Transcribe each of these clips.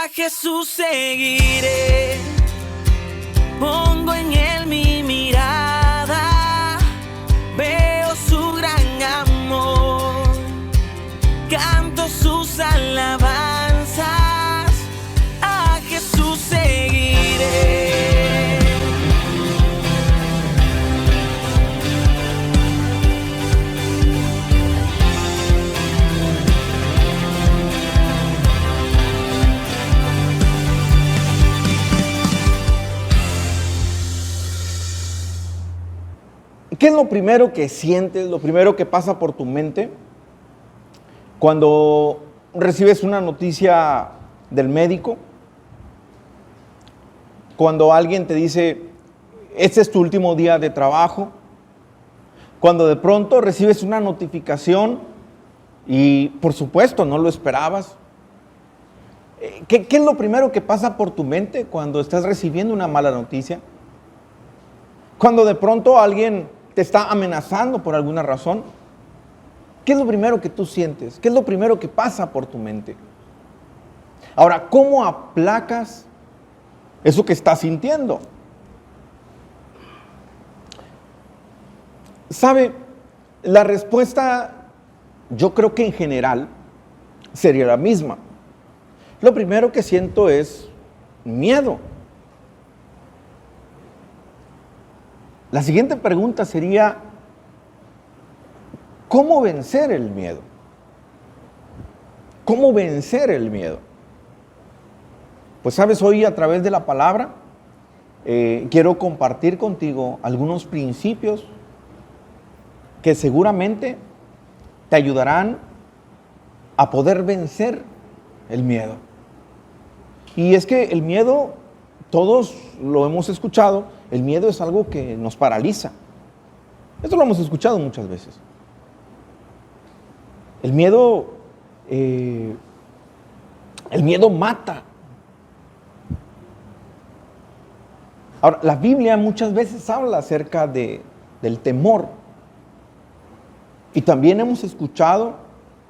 A Jesús seguiré, pongo en él mi mirada, veo su gran amor, canto sus alabanzas, a Jesús seguiré. ¿Qué es lo primero que sientes, lo primero que pasa por tu mente cuando recibes una noticia del médico? Cuando alguien te dice, este es tu último día de trabajo. Cuando de pronto recibes una notificación y por supuesto no lo esperabas. ¿Qué es lo primero que pasa por tu mente cuando estás recibiendo una mala noticia? Cuando de pronto alguien te está amenazando por alguna razón, ¿qué es lo primero que tú sientes? ¿Qué es lo primero que pasa por tu mente? Ahora, ¿cómo aplacas eso que estás sintiendo? ¿Sabe? La respuesta, yo creo que en general sería la misma. Lo primero que siento es miedo. La siguiente pregunta sería, ¿cómo vencer el miedo? ¿Cómo vencer el miedo? Pues sabes, hoy a través de la palabra quiero compartir contigo algunos principios que seguramente te ayudarán a poder vencer el miedo. Y es que el miedo, todos lo hemos escuchado, el miedo es algo que nos paraliza. Esto lo hemos escuchado muchas veces. El miedo mata. Ahora, la Biblia muchas veces habla acerca del temor. Y también hemos escuchado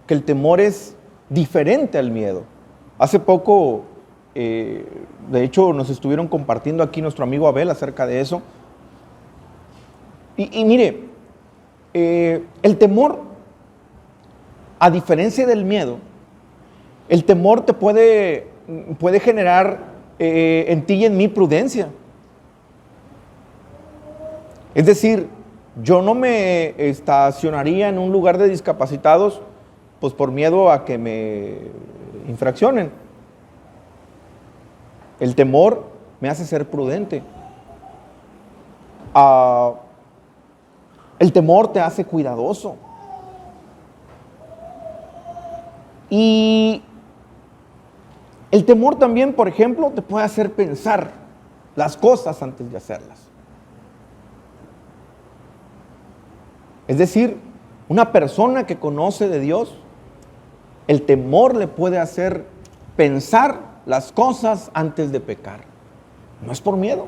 que el temor es diferente al miedo. Hace poco, de hecho, nos estuvieron compartiendo aquí nuestro amigo Abel acerca de eso. Y mire, el temor, a diferencia del miedo, el temor te puede generar en ti y en mí prudencia. Es decir, yo no me estacionaría en un lugar de discapacitados pues por miedo a que me infraccionen. El temor me hace ser prudente. El temor te hace cuidadoso. Y el temor también, por ejemplo, te puede hacer pensar las cosas antes de hacerlas. Es decir, una persona que conoce de Dios, el temor le puede hacer pensar las cosas antes de pecar. No es por miedo.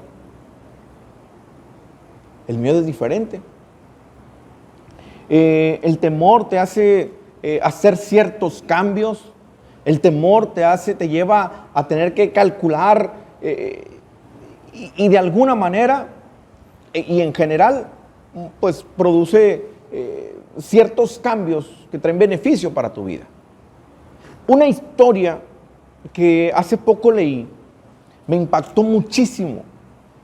El miedo es diferente. El temor te hace hacer ciertos cambios. El temor te lleva a tener que calcular y de alguna manera y en general pues produce ciertos cambios que traen beneficio para tu vida. Una historia que hace poco leí me impactó muchísimo,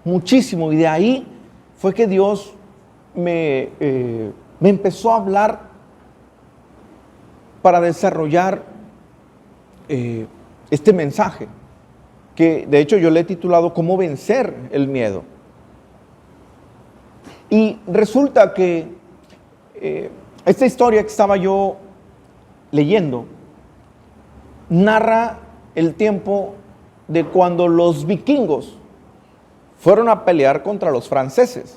muchísimo, y de ahí fue que Dios me empezó a hablar para desarrollar este mensaje, que de hecho yo le he titulado ¿Cómo vencer el miedo? Y resulta que esta historia que estaba yo leyendo narra el tiempo de cuando los vikingos fueron a pelear contra los franceses.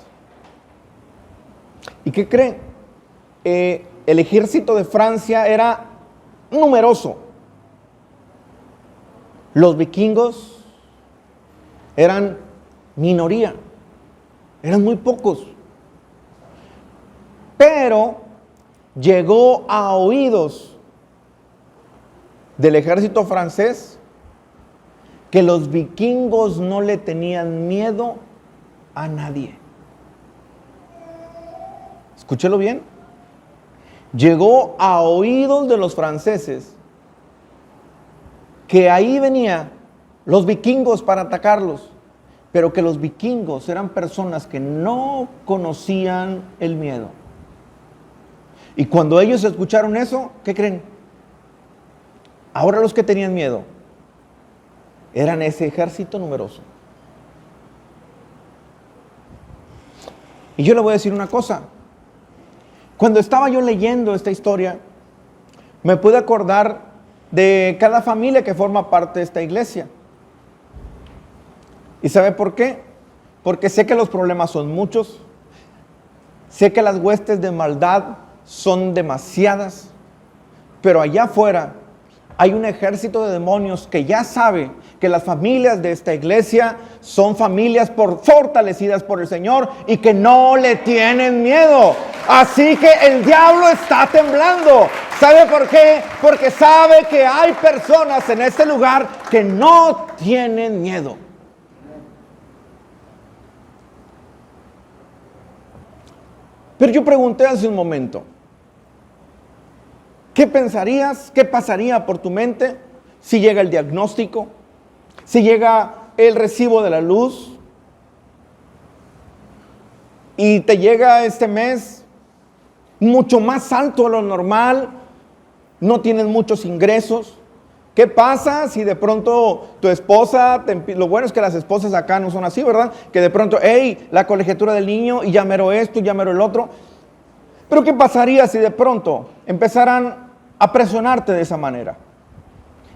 ¿Y qué creen? El ejército de Francia era numeroso. Los vikingos eran minoría, eran muy pocos. Pero llegó a oídos del ejército francés que los vikingos no le tenían miedo a nadie. Escúchelo bien. Llegó a oídos de los franceses que ahí venían los vikingos para atacarlos, pero que los vikingos eran personas que no conocían el miedo. Y cuando ellos escucharon eso, ¿qué creen? Ahora los que tenían miedo eran ese ejército numeroso. Y yo le voy a decir una cosa. Cuando estaba yo leyendo esta historia, me pude acordar de cada familia que forma parte de esta iglesia. ¿Y sabe por qué? Porque sé que los problemas son muchos, sé que las huestes de maldad son demasiadas, pero allá afuera hay un ejército de demonios que ya sabe que las familias de esta iglesia son familias fortalecidas por el Señor y que no le tienen miedo. Así que el diablo está temblando. ¿Sabe por qué? Porque sabe que hay personas en este lugar que no tienen miedo. Pero yo pregunté hace un momento, ¿qué pensarías? ¿Qué pasaría por tu mente si llega el diagnóstico? Si llega el recibo de la luz y te llega este mes mucho más alto de lo normal, no tienes muchos ingresos. ¿Qué pasa si de pronto tu esposa, lo bueno es que las esposas acá no son así, ¿verdad? Que de pronto, hey, la colegiatura del niño y ya mero esto, ya mero el otro. Pero ¿qué pasaría si de pronto empezaran a presionarte de esa manera?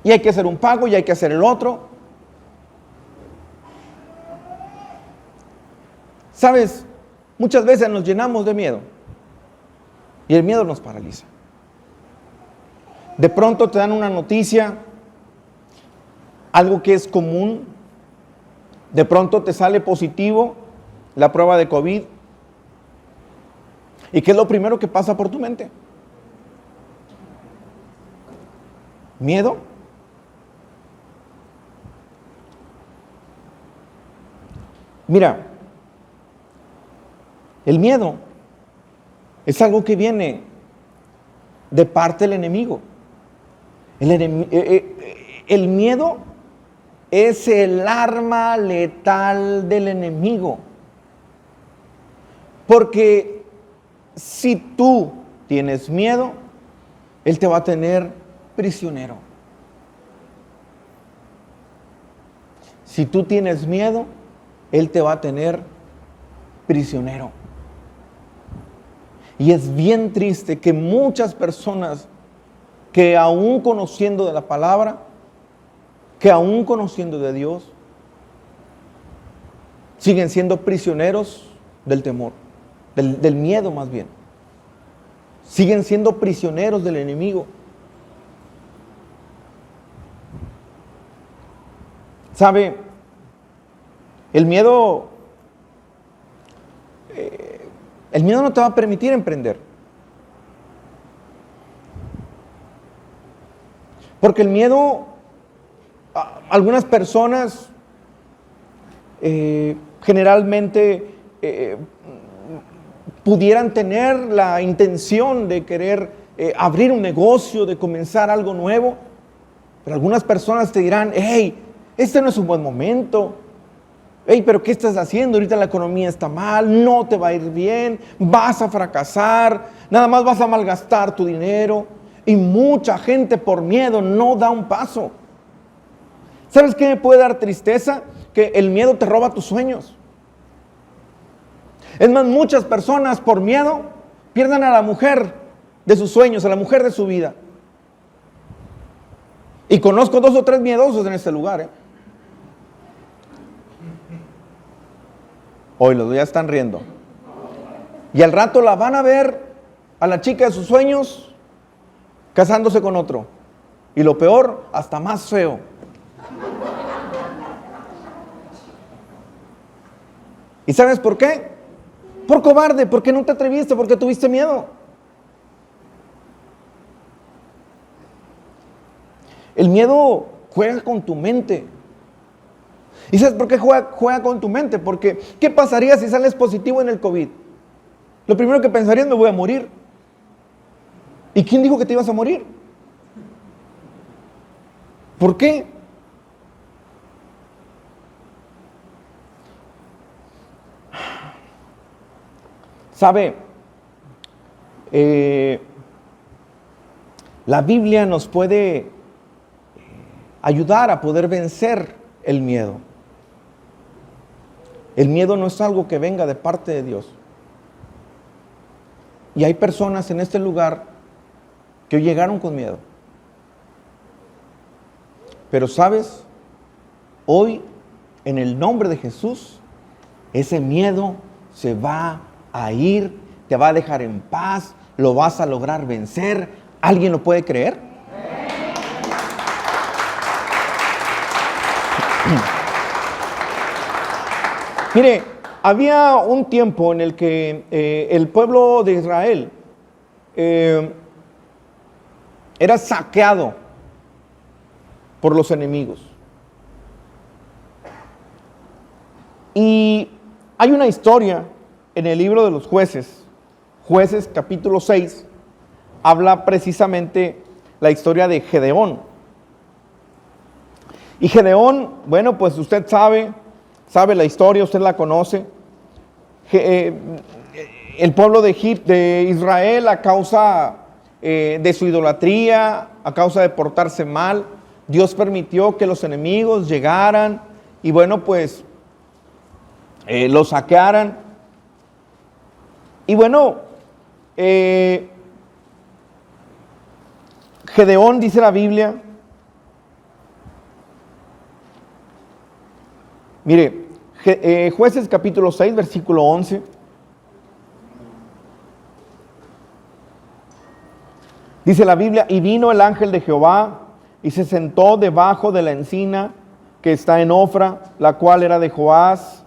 Y hay que hacer un pago y hay que hacer el otro. ¿Sabes? Muchas veces nos llenamos de miedo y el miedo nos paraliza. De pronto te dan una noticia, algo que es común. De pronto te sale positivo la prueba de COVID. ¿Y qué es lo primero que pasa por tu mente? ¿Miedo? Mira, el miedo es algo que viene de parte del enemigo. El miedo es el arma letal del enemigo. Porque si tú tienes miedo, él te va a tener prisionero. Si tú tienes miedo, él te va a tener prisionero. Y es bien triste que muchas personas que aún conociendo de la palabra, que aún conociendo de Dios, siguen siendo prisioneros del temor, del miedo más bien. Siguen siendo prisioneros del enemigo. ¿Sabe? El miedo no te va a permitir emprender. Porque el miedo, algunas personas generalmente pudieran tener la intención de querer abrir un negocio, de comenzar algo nuevo, pero algunas personas te dirán, hey, este no es un buen momento. Hey, pero ¿qué estás haciendo? Ahorita la economía está mal, no te va a ir bien, vas a fracasar, nada más vas a malgastar tu dinero. Y mucha gente por miedo no da un paso. ¿Sabes qué me puede dar tristeza? Que el miedo te roba tus sueños. Es más, muchas personas por miedo pierden a la mujer de sus sueños, a la mujer de su vida. Y conozco 2 o 3 miedosos en este lugar, Hoy los ya están riendo. Y al rato la van a ver a la chica de sus sueños casándose con otro. Y lo peor, hasta más feo. ¿Y sabes por qué? Por cobarde, porque no te atreviste, porque tuviste miedo. El miedo juega con tu mente. ¿Y sabes por qué juega con tu mente? Porque ¿qué pasaría si sales positivo en el COVID? Lo primero que pensarías, me voy a morir. ¿Y quién dijo que te ibas a morir? ¿Por qué? ¿Sabe? La Biblia nos puede ayudar a poder vencer el miedo. El miedo no es algo que venga de parte de Dios. Y hay personas en este lugar que hoy llegaron con miedo. Pero ¿sabes? Hoy, en el nombre de Jesús, ese miedo se va a ir, te va a dejar en paz, lo vas a lograr vencer. ¿Alguien lo puede creer? Mire, había un tiempo en el que el pueblo de Israel era saqueado por los enemigos. Y hay una historia en el libro de los Jueces, Jueces capítulo 6, habla precisamente la historia de Gedeón. Y Gedeón, bueno, pues usted sabe la historia, usted la conoce. El pueblo de Israel, a causa de su idolatría, a causa de portarse mal, Dios permitió que los enemigos llegaran y bueno, pues los saquearan. Y bueno, Gedeón, dice la Biblia, mire, Jueces capítulo 6, versículo 11, dice la Biblia, y vino el ángel de Jehová y se sentó debajo de la encina que está en Ofra, la cual era de Joás,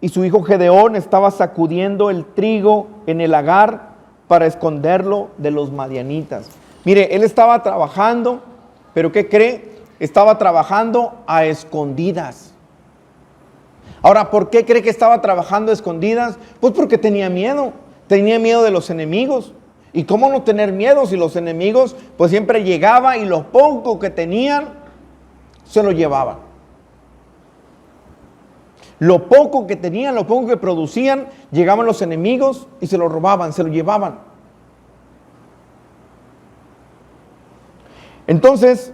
y su hijo Gedeón estaba sacudiendo el trigo en el lagar para esconderlo de los madianitas. Mire, él estaba trabajando, pero ¿qué cree? Estaba trabajando a escondidas. Ahora, ¿por qué cree que estaba trabajando a escondidas? Pues porque tenía miedo de los enemigos. ¿Y cómo no tener miedo si los enemigos pues siempre llegaban y lo poco que tenían se lo llevaban? Lo poco que tenían, lo poco que producían, llegaban los enemigos y se lo robaban, se lo llevaban. Entonces,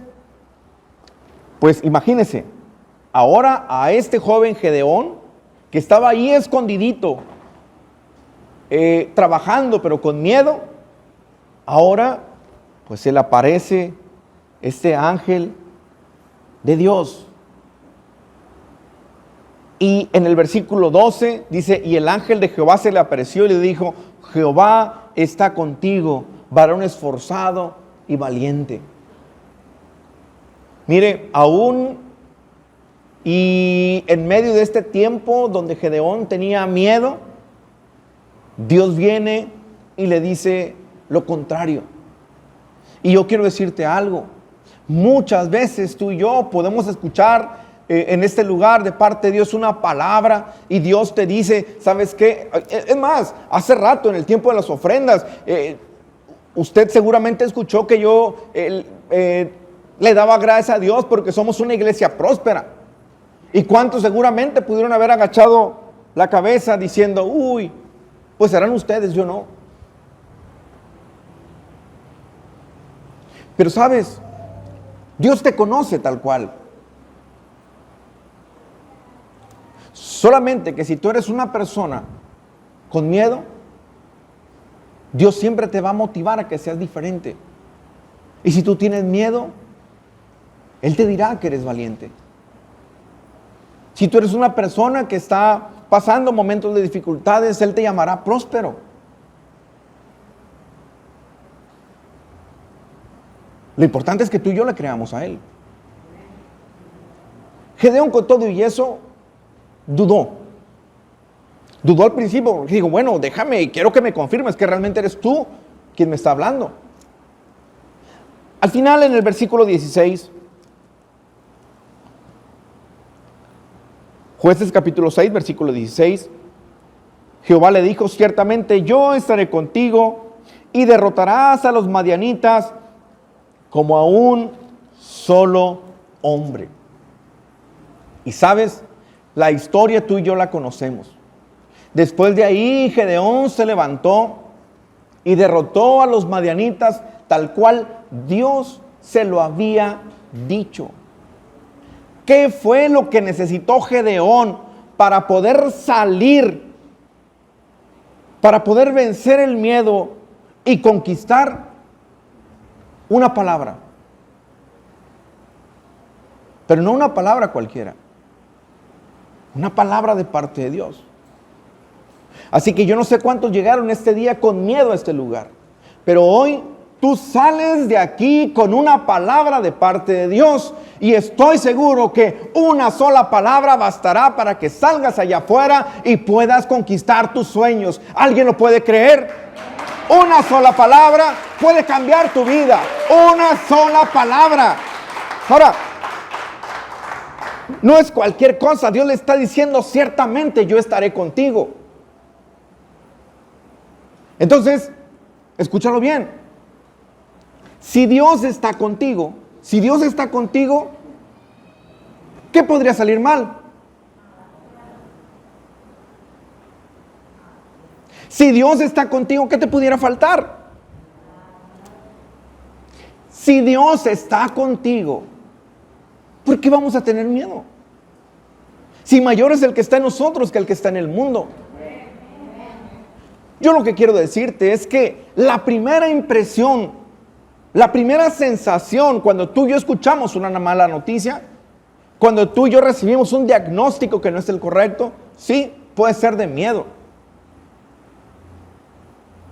pues imagínense, ahora a este joven Gedeón, que estaba ahí escondidito, trabajando pero con miedo, ahora pues se le aparece este ángel de Dios. Y en el versículo 12 dice, y el ángel de Jehová se le apareció y le dijo, Jehová está contigo, varón esforzado y valiente. Mire, aún y en medio de este tiempo donde Gedeón tenía miedo, Dios viene y le dice lo contrario. Y yo quiero decirte algo, muchas veces tú y yo podemos escuchar en este lugar de parte de Dios una palabra y Dios te dice, ¿sabes qué? Es más, hace rato en el tiempo de las ofrendas, usted seguramente escuchó que yo le daba gracias a Dios porque somos una iglesia próspera. ¿Y cuántos seguramente pudieron haber agachado la cabeza diciendo, uy, pues serán ustedes, yo no? Pero sabes, Dios te conoce tal cual. Solamente que si tú eres una persona con miedo, Dios siempre te va a motivar a que seas diferente. Y si tú tienes miedo, Él te dirá que eres valiente. Si tú eres una persona que está pasando momentos de dificultades, Él te llamará próspero. Lo importante es que tú y yo le creamos a Él. Gedeón, con todo y eso, dudó al principio, porque dijo, bueno, déjame, quiero que me confirmes que realmente eres tú quien me está hablando. Al final, en el versículo 16, Jueces capítulo 6, versículo 16. Jehová le dijo: ciertamente yo estaré contigo y derrotarás a los madianitas como a un solo hombre. Y sabes, la historia tú y yo la conocemos. Después de ahí, Gedeón se levantó y derrotó a los madianitas tal cual Dios se lo había dicho. ¿Qué fue lo que necesitó Gedeón para poder salir, para poder vencer el miedo y conquistar? Una palabra. Pero no una palabra cualquiera. Una palabra de parte de Dios. Así que yo no sé cuántos llegaron este día con miedo a este lugar. Pero hoy tú sales de aquí con una palabra de parte de Dios. Y estoy seguro que una sola palabra bastará para que salgas allá afuera y puedas conquistar tus sueños. ¿Alguien lo puede creer? Una sola palabra puede cambiar tu vida. Una sola palabra. Ahora, no es cualquier cosa. Dios le está diciendo: ciertamente yo estaré contigo. Entonces, escúchalo bien. Si Dios está contigo, ¿qué podría salir mal? Si Dios está contigo, ¿qué te pudiera faltar? Si Dios está contigo, ¿por qué vamos a tener miedo? Si mayor es el que está en nosotros que el que está en el mundo. Yo lo que quiero decirte es que la primera impresión, la primera sensación cuando tú y yo escuchamos una mala noticia, cuando tú y yo recibimos un diagnóstico que no es el correcto, sí, puede ser de miedo.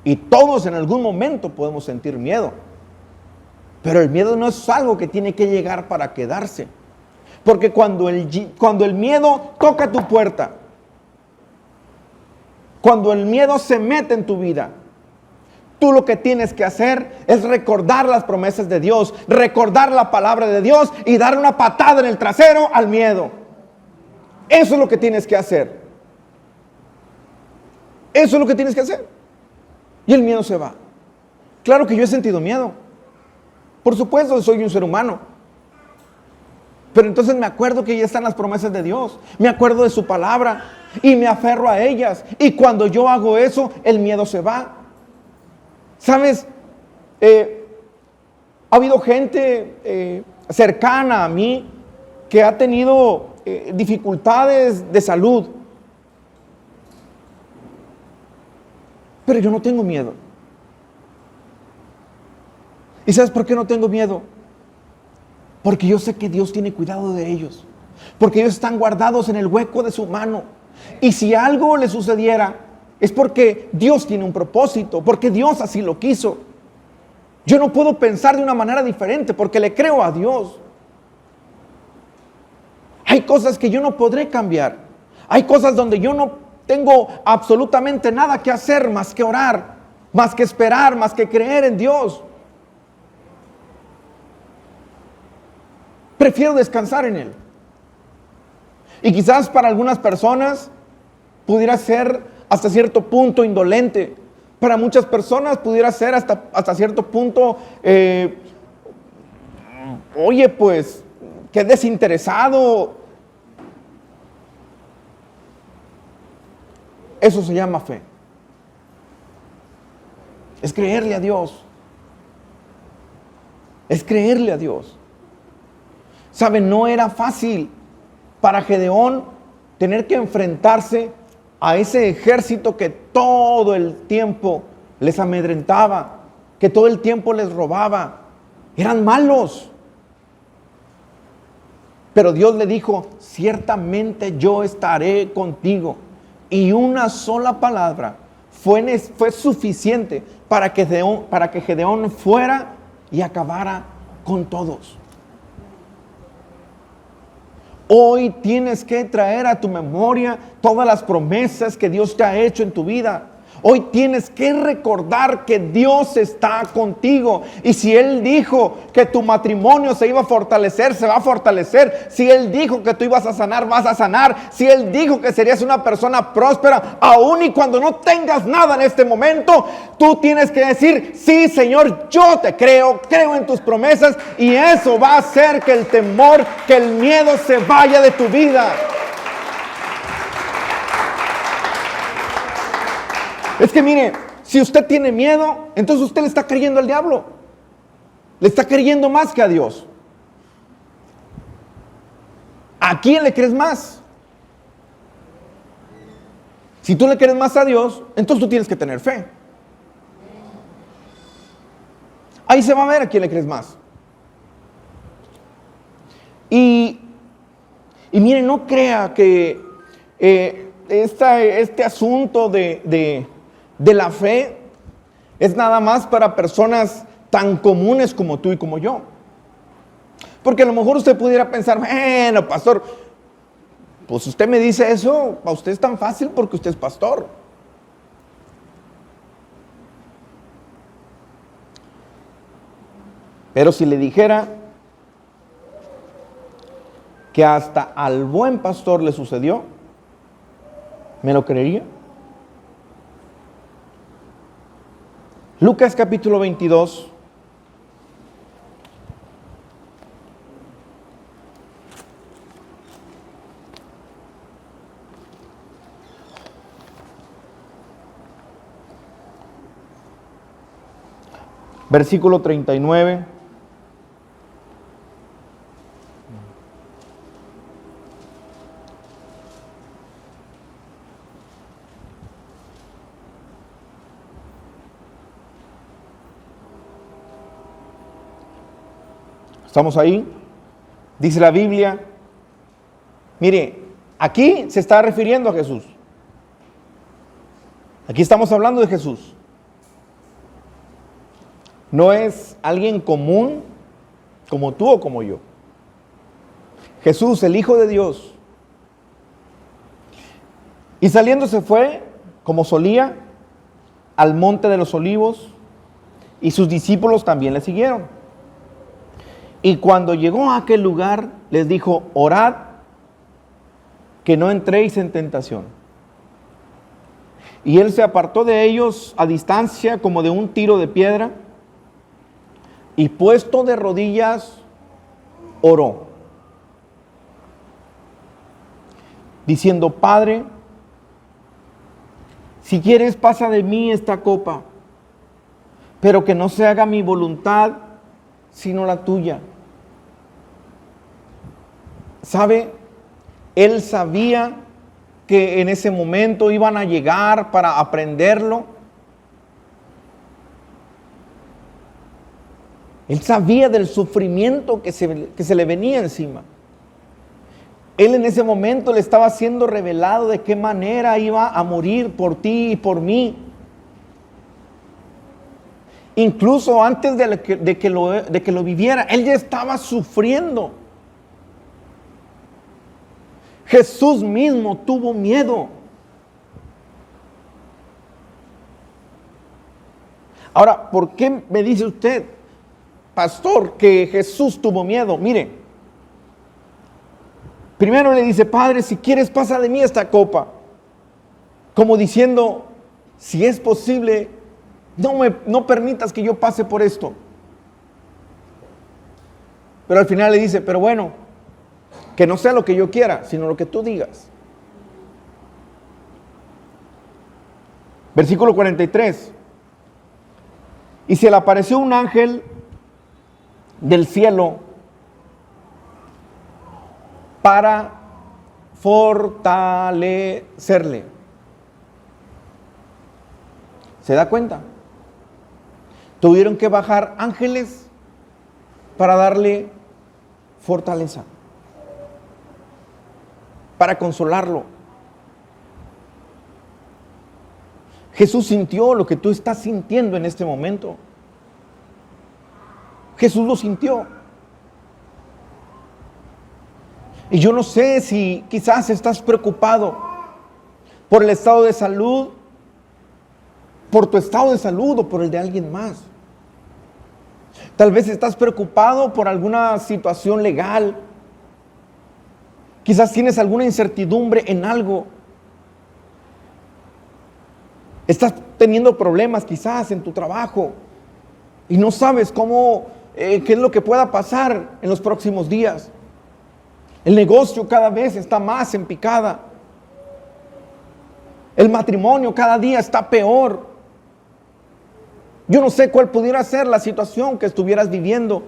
Y todos en algún momento podemos sentir miedo. Pero el miedo no es algo que tiene que llegar para quedarse. Porque cuando el miedo toca tu puerta, cuando el miedo se mete en tu vida, tú lo que tienes que hacer es recordar las promesas de Dios, recordar la palabra de Dios y dar una patada en el trasero al miedo. Eso es lo que tienes que hacer. Eso es lo que tienes que hacer. Y el miedo se va. Claro que yo he sentido miedo. Por supuesto, soy un ser humano. Pero entonces me acuerdo que ya están las promesas de Dios. Me acuerdo de su palabra y me aferro a ellas. Y cuando yo hago eso, el miedo se va. ¿Sabes? Ha habido gente cercana a mí que ha tenido dificultades de salud. Pero yo no tengo miedo. ¿Y sabes por qué no tengo miedo? Porque yo sé que Dios tiene cuidado de ellos. Porque ellos están guardados en el hueco de su mano. Y si algo le sucediera, es porque Dios tiene un propósito, porque Dios así lo quiso. Yo no puedo pensar de una manera diferente porque le creo a Dios. Hay cosas que yo no podré cambiar. Hay cosas donde yo no tengo absolutamente nada que hacer más que orar, más que esperar, más que creer en Dios. Prefiero descansar en Él. Y quizás para algunas personas pudiera ser hasta cierto punto indolente. Para muchas personas pudiera ser hasta cierto punto, oye, pues, qué desinteresado. Eso se llama fe. Es creerle a Dios. Es creerle a Dios. ¿Saben? No era fácil para Gedeón tener que enfrentarse a ese ejército que todo el tiempo les amedrentaba, que todo el tiempo les robaba. Eran malos. Pero Dios le dijo: ciertamente yo estaré contigo. Y una sola palabra fue suficiente para que Gedeón fuera y acabara con todos. Hoy tienes que traer a tu memoria todas las promesas que Dios te ha hecho en tu vida. Hoy tienes que recordar que Dios está contigo. Y si Él dijo que tu matrimonio se iba a fortalecer, se va a fortalecer. Si Él dijo que tú ibas a sanar, vas a sanar. Si Él dijo que serías una persona próspera, aun y cuando no tengas nada en este momento, tú tienes que decir: sí, Señor, yo te creo, creo en tus promesas. Y eso va a hacer que el temor, que el miedo se vaya de tu vida. Es que mire, si usted tiene miedo, entonces usted le está creyendo al diablo. Le está creyendo más que a Dios. ¿A quién le crees más? Si tú le crees más a Dios, entonces tú tienes que tener fe. Ahí se va a ver a quién le crees más. Y mire, no crea que este asunto de la fe es nada más para personas tan comunes como tú y como yo. Porque a lo mejor usted pudiera pensar: bueno, pastor, pues usted me dice eso, para usted es tan fácil porque usted es pastor. Pero si le dijera que hasta al buen pastor le sucedió, ¿me lo creería? Lucas capítulo 22. Versículo 39. ¿Estamos ahí? Dice la Biblia. Mire, aquí se está refiriendo a Jesús. Aquí estamos hablando de Jesús. No es alguien común como tú o como yo. Jesús, el Hijo de Dios. Y saliendo se fue, como solía, al monte de los olivos, y sus discípulos también le siguieron. Y cuando llegó a aquel lugar, les dijo: orad, que no entréis en tentación. Y él se apartó de ellos a distancia como de un tiro de piedra, y puesto de rodillas, oró, diciendo: Padre, si quieres, pasa de mí esta copa, pero que no se haga mi voluntad, sino la tuya. ¿Sabe? Él sabía que en ese momento iban a llegar para aprenderlo. Él sabía del sufrimiento que se le venía encima. Él en ese momento le estaba siendo revelado de qué manera iba a morir por ti y por mí. Incluso antes de que lo viviera, él ya estaba sufriendo. Jesús mismo tuvo miedo. Ahora, ¿por qué me dice usted, pastor, que Jesús tuvo miedo? Mire, primero le dice: Padre, si quieres, pasa de mí esta copa. Como diciendo: si es posible, no permitas que yo pase por esto. Pero al final le dice: pero bueno, que no sea lo que yo quiera, sino lo que tú digas. Versículo 43. Y se le apareció un ángel del cielo para fortalecerle. ¿Se da cuenta? Tuvieron que bajar ángeles para darle fortaleza, para consolarlo. Jesús sintió lo que tú estás sintiendo en este momento. Jesús lo sintió. Y yo no sé si quizás estás preocupado por el estado de salud por tu estado de salud o por el de alguien más. Tal vez estás preocupado por alguna situación legal. Quizás tienes alguna incertidumbre en algo. Estás teniendo problemas quizás en tu trabajo y no sabes qué es lo que pueda pasar en los próximos días. El negocio cada vez está más en picada. El matrimonio cada día está peor. Yo no sé cuál pudiera ser la situación que estuvieras viviendo.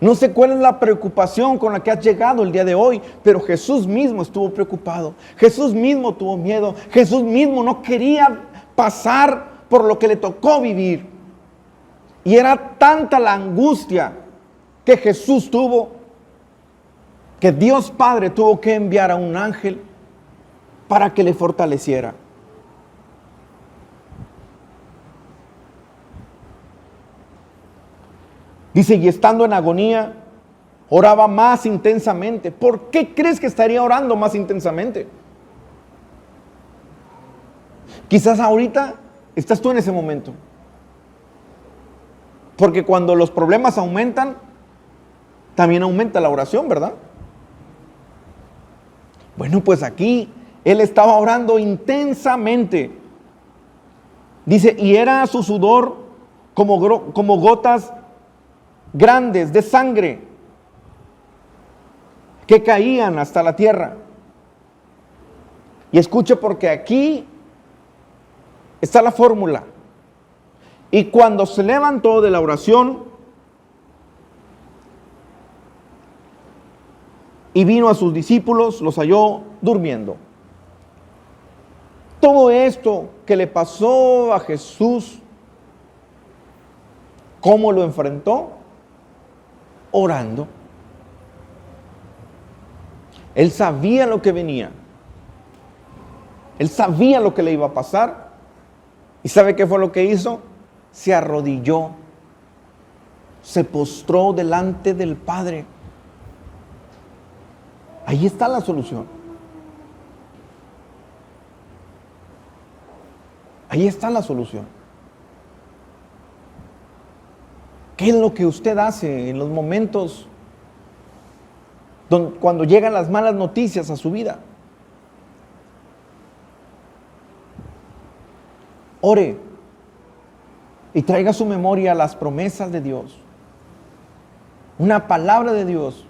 No sé cuál es la preocupación con la que has llegado el día de hoy, pero Jesús mismo estuvo preocupado. Jesús mismo tuvo miedo. Jesús mismo no quería pasar por lo que le tocó vivir. Y era tanta la angustia que Jesús tuvo, que Dios Padre tuvo que enviar a un ángel para que le fortaleciera. Dice, y estando en agonía, oraba más intensamente. ¿Por qué crees que estaría orando más intensamente? Quizás ahorita estás tú en ese momento. Porque cuando los problemas aumentan, también aumenta la oración, ¿verdad? Bueno, pues aquí él estaba orando intensamente. Dice, y era su sudor como gotas grandes de sangre que caían hasta la tierra. Y escuche, porque aquí está la fórmula. Y cuando se levantó de la oración y vino a sus discípulos, los halló durmiendo. Todo esto que le pasó a Jesús, ¿cómo lo enfrentó? Orando. Él sabía lo que venía. Él sabía lo que le iba a pasar. ¿Y sabe qué fue lo que hizo? Se arrodilló. Se postró delante del Padre. Ahí está la solución. Ahí está la solución. ¿Qué es lo que usted hace en los momentos cuando llegan las malas noticias a su vida? Ore y traiga a su memoria las promesas de Dios. Una palabra de Dios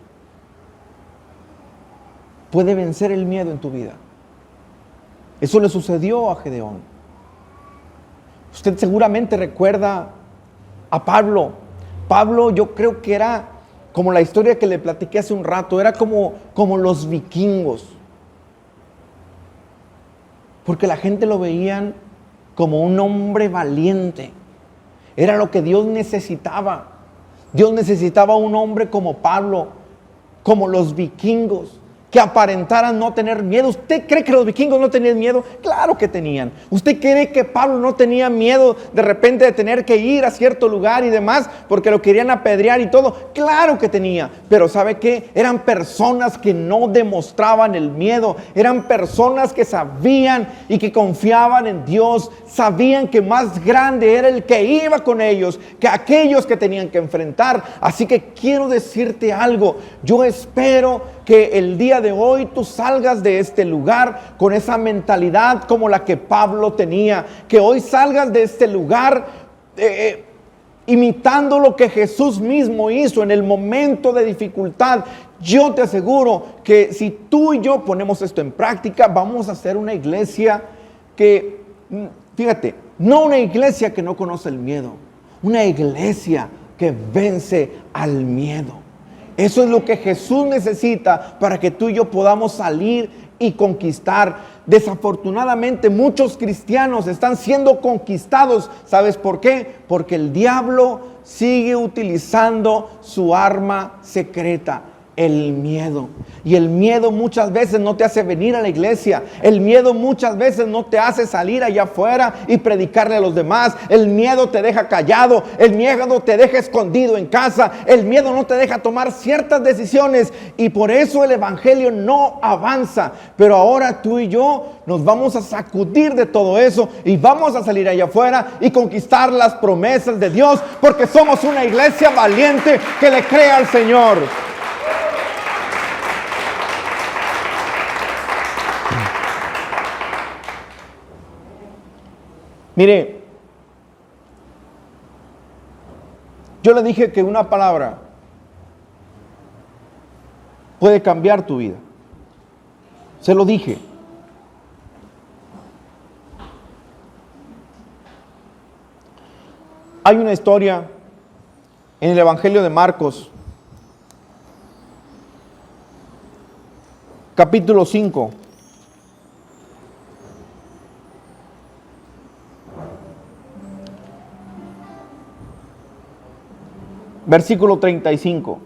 puede vencer el miedo en tu vida. Eso le sucedió a Gedeón. Usted seguramente recuerda a Pablo. Pablo, yo creo que era como la historia que le platiqué hace un rato, era como los vikingos. Porque la gente lo veían como un hombre valiente. Era lo que Dios necesitaba. Dios necesitaba un hombre como Pablo, como los vikingos, que aparentaran no tener miedo. ¿Usted cree que los vikingos no tenían miedo? Claro que tenían. ¿Usted cree que Pablo no tenía miedo de repente de tener que ir a cierto lugar y demás porque lo querían apedrear y todo? Claro que tenía. Pero ¿sabe qué? Eran personas que no demostraban el miedo. Eran personas que sabían y que confiaban en Dios. Sabían que más grande era el que iba con ellos que aquellos que tenían que enfrentar. Así que quiero decirte algo. Yo espero que el día de hoy tú salgas de este lugar con esa mentalidad como la que Pablo tenía. Que hoy salgas de este lugar imitando lo que Jesús mismo hizo en el momento de dificultad. Yo te aseguro que si tú y yo ponemos esto en práctica, vamos a hacer una iglesia que, fíjate, no una iglesia que no conoce el miedo, una iglesia que vence al miedo. Eso es lo que Jesús necesita para que tú y yo podamos salir y conquistar. Desafortunadamente muchos cristianos están siendo conquistados. ¿Sabes por qué? Porque el diablo sigue utilizando su arma secreta, el miedo. Y el miedo muchas veces no te hace venir a la iglesia. El miedo muchas veces no te hace salir allá afuera y predicarle a los demás. El miedo te deja callado. El miedo te deja escondido en casa. El miedo no te deja tomar ciertas decisiones. Y por eso el evangelio no avanza. Pero ahora tú y yo nos vamos a sacudir de todo eso y vamos a salir allá afuera y conquistar las promesas de Dios, porque somos una iglesia valiente que le cree al Señor. Mire, yo le dije que una palabra puede cambiar tu vida. Se lo dije. Hay una historia en el Evangelio de Marcos, capítulo 5. Versículo 35.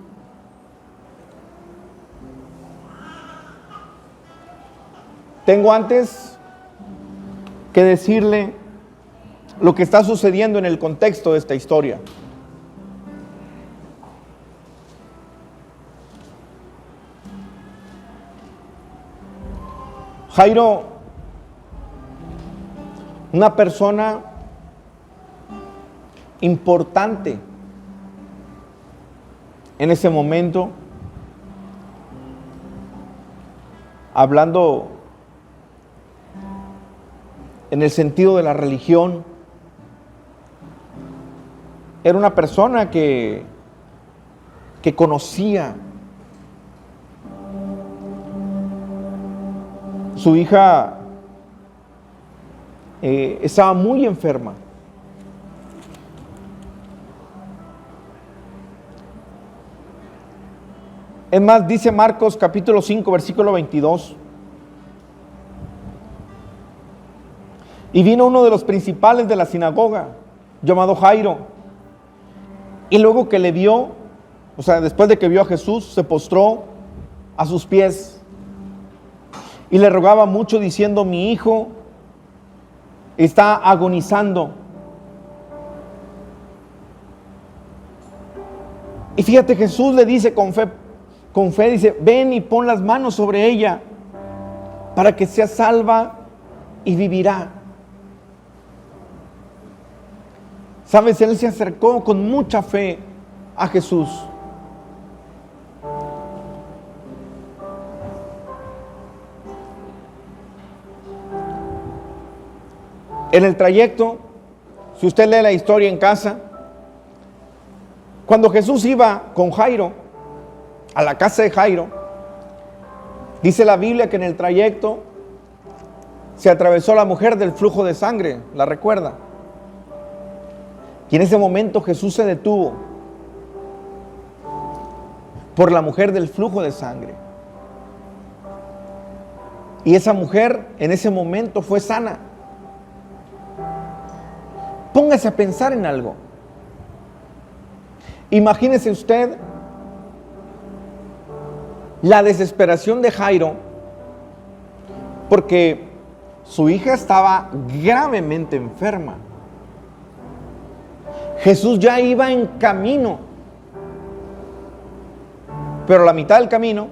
Tengo antes que decirle lo que está sucediendo en el contexto de esta historia. Jairo, una persona importante en ese momento, hablando en el sentido de la religión, era una persona que conocía. Su hija estaba muy enferma. Es más, dice Marcos capítulo 5, versículo 22. Y vino uno de los principales de la sinagoga, llamado Jairo. Y luego que le vio, o sea, después de que vio a Jesús, se postró a sus pies. Y le rogaba mucho diciendo: mi hijo está agonizando. Y fíjate, Jesús le dice con fe dice: ven y pon las manos sobre ella para que sea salva y vivirá. Sabes, él se acercó con mucha fe a Jesús. En el trayecto, si usted lee la historia en casa, cuando Jesús iba con Jairo a la casa de Jairo, dice la Biblia que en el trayecto se atravesó la mujer del flujo de sangre, ¿la recuerda? Y en ese momento Jesús se detuvo por la mujer del flujo de sangre. Y esa mujer en ese momento fue sana. Póngase a pensar en algo. Imagínese usted la desesperación de Jairo, porque su hija estaba gravemente enferma. Jesús ya iba en camino, pero a la mitad del camino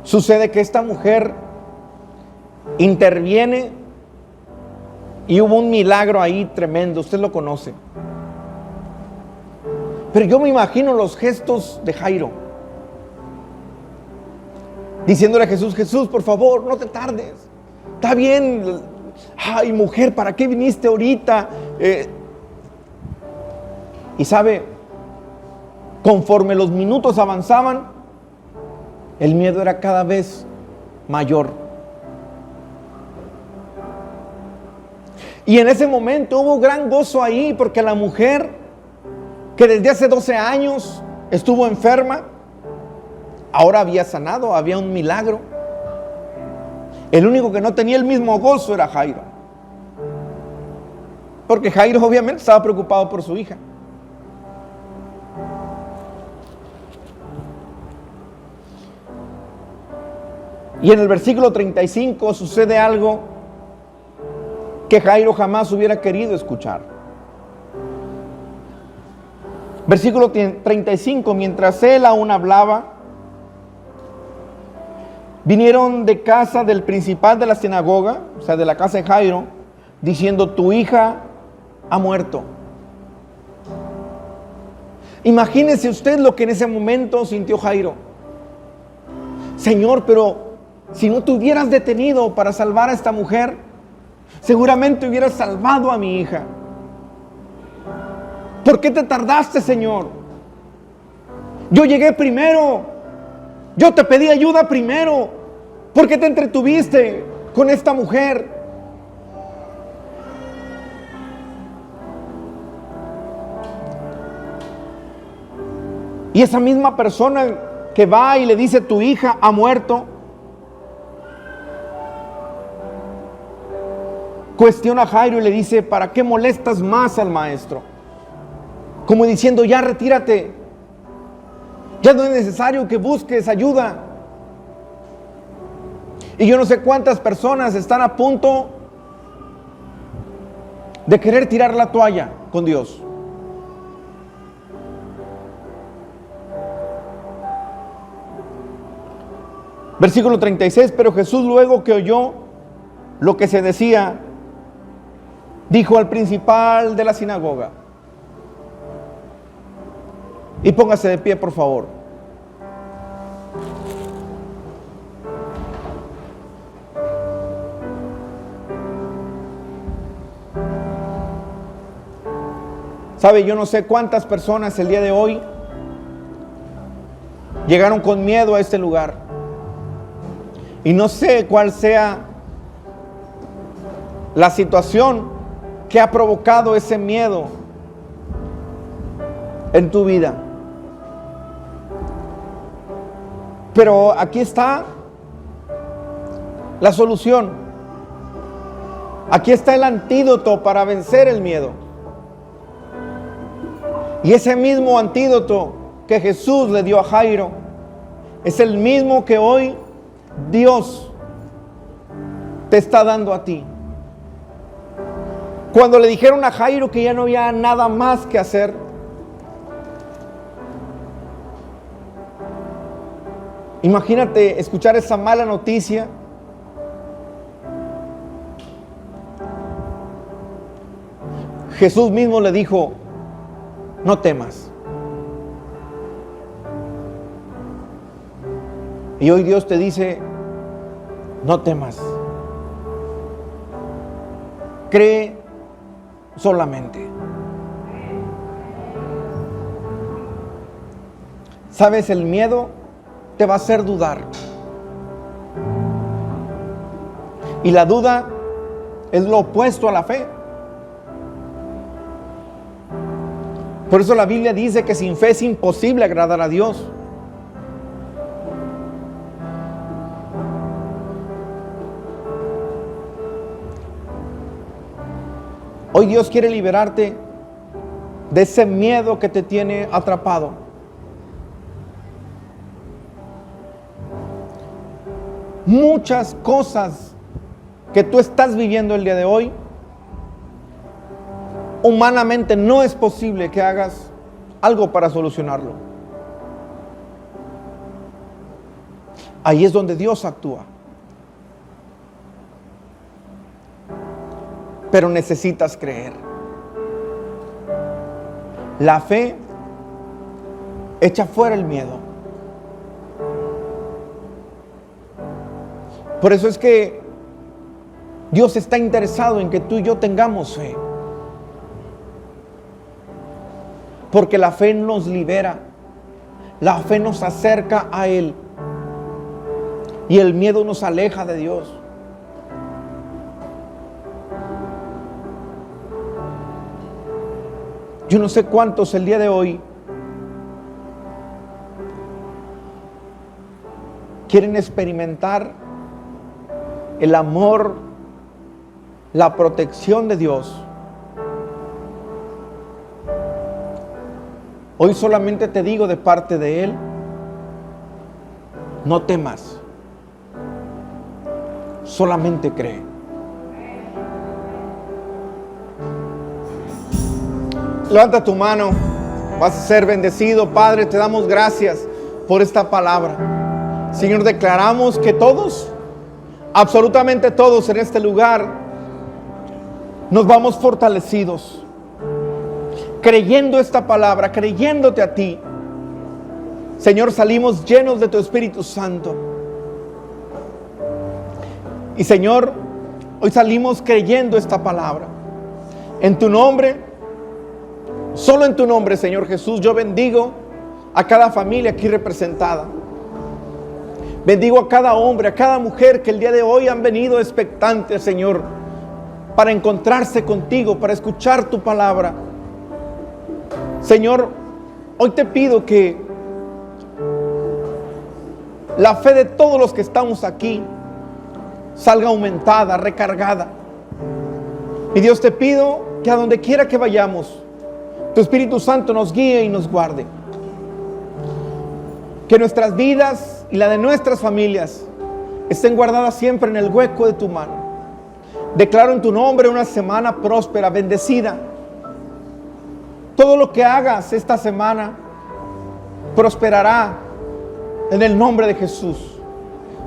sucede que esta mujer interviene y hubo un milagro ahí tremendo, usted lo conoce. Pero yo me imagino los gestos de Jairo, diciéndole a Jesús: Jesús, por favor, no te tardes, está bien. Ay, mujer, ¿para qué viniste ahorita? Y sabe, conforme los minutos avanzaban, el miedo era cada vez mayor. Y en ese momento hubo gran gozo ahí, porque la mujer que desde hace 12 años estuvo enferma, ahora había sanado, había un milagro. El único que no tenía el mismo gozo era Jairo, porque Jairo obviamente estaba preocupado por su hija. Y en el versículo 35 sucede algo que Jairo jamás hubiera querido escuchar. Versículo 35, mientras él aún hablaba, vinieron de casa del principal de la sinagoga, o sea, de la casa de Jairo, diciendo: tu hija ha muerto. Imagínese usted lo que en ese momento sintió Jairo. Señor, pero si no te hubieras detenido para salvar a esta mujer, seguramente hubieras salvado a mi hija. ¿Por qué te tardaste, Señor? Yo llegué primero. Yo te pedí ayuda primero. ¿Por qué te entretuviste con esta mujer? Y esa misma persona que va y le dice: tu hija ha muerto, cuestiona a Jairo y le dice: ¿para qué molestas más al maestro? Como diciendo: ya retírate, ya no es necesario que busques ayuda. Y yo no sé cuántas personas están a punto de querer tirar la toalla con Dios. Versículo 36, pero Jesús, luego que oyó lo que se decía, dijo al principal de la sinagoga, y póngase de pie, por favor. Sabe, yo no sé cuántas personas el día de hoy llegaron con miedo a este lugar. Y no sé cuál sea la situación que ha provocado ese miedo en tu vida. Pero aquí está la solución. Aquí está el antídoto para vencer el miedo. Y ese mismo antídoto que Jesús le dio a Jairo es el mismo que hoy Dios te está dando a ti. Cuando le dijeron a Jairo que ya no había nada más que hacer, imagínate escuchar esa mala noticia. Jesús mismo le dijo: no temas. Y hoy Dios te dice: no temas. Cree solamente. Sabes, el miedo te va a hacer dudar. Y la duda es lo opuesto a la fe. Por eso la Biblia dice que sin fe es imposible agradar a Dios. Hoy Dios quiere liberarte de ese miedo que te tiene atrapado. Muchas cosas que tú estás viviendo el día de hoy, humanamente no es posible que hagas algo para solucionarlo. Ahí es donde Dios actúa. Pero necesitas creer. La fe echa fuera el miedo. Por eso es que Dios está interesado en que tú y yo tengamos fe. Porque la fe nos libera. La fe nos acerca a Él. Y el miedo nos aleja de Dios. Yo no sé cuántos el día de hoy quieren experimentar el amor, la protección de Dios. Hoy solamente te digo de parte de Él: no temas. solamente cree. Levanta tu mano, vas a ser bendecido. Padre, te damos gracias por esta palabra. Señor, declaramos que todos, absolutamente todos en este lugar, nos vamos fortalecidos, creyendo esta palabra, creyéndote a ti. Señor, salimos llenos de tu Espíritu Santo. Y Señor, hoy salimos creyendo esta palabra. En tu nombre, solo en tu nombre, Señor Jesús, yo bendigo a cada familia aquí representada. Bendigo a cada hombre, a cada mujer que el día de hoy han venido expectantes, Señor, para encontrarse contigo, para escuchar tu palabra. Señor, hoy te pido que la fe de todos los que estamos aquí salga aumentada, recargada. Y Dios, te pido que a donde quiera que vayamos, tu Espíritu Santo nos guíe y nos guarde. Que nuestras vidas y la de nuestras familias estén guardadas siempre en el hueco de tu mano. Declaro en tu nombre una semana próspera, bendecida. Todo lo que hagas esta semana prosperará en el nombre de Jesús.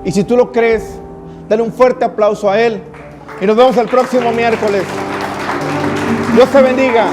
Y si tú lo crees, dale un fuerte aplauso a Él. Y nos vemos el próximo miércoles. Dios te bendiga.